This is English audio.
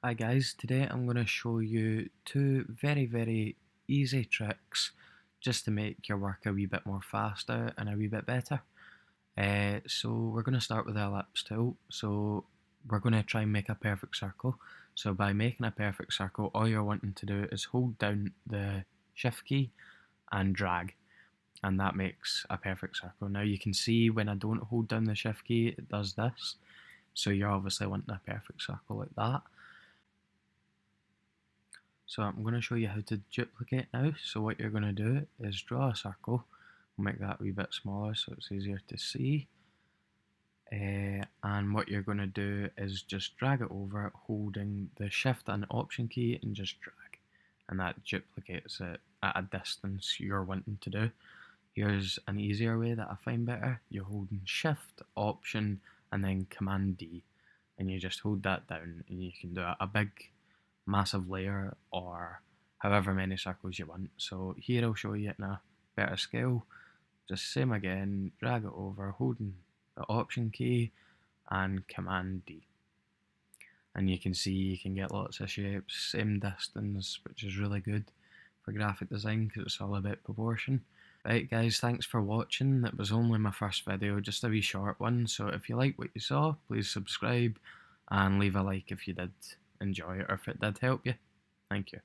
Hi guys, today I'm going to show you two very easy tricks just to make your work a wee bit more faster and a wee bit better. So we're going to start with the ellipse tool. So we're going to try and make a perfect circle. So by making a perfect circle, all you're wanting to do is hold down the shift key and drag, and that makes a perfect circle. Now you can see when I don't hold down the shift key, it does this. So you're obviously wanting a perfect circle like that. So I'm going to show you how to duplicate now. So what you're going to do is draw a circle. We'll make that a wee bit smaller so it's easier to see. And what you're going to do is just drag it over holding the shift and option key and just drag. And that duplicates it at a distance you're wanting to do. Here's an easier way that I find better. You're holding shift, option, and then command D. And you just hold that down and you can do a big massive layer or however many circles you want. So here I'll show you it in a better scale. Just same again, drag it over, holding the option key and command D. And you can see you can get lots of shapes, same distance, which is really good for graphic design because it's all about proportion. Right guys, thanks for watching. That was only my first video, just a wee short one. So if you like what you saw, please subscribe and leave a like if you did enjoy it or if it did help you. Thank you.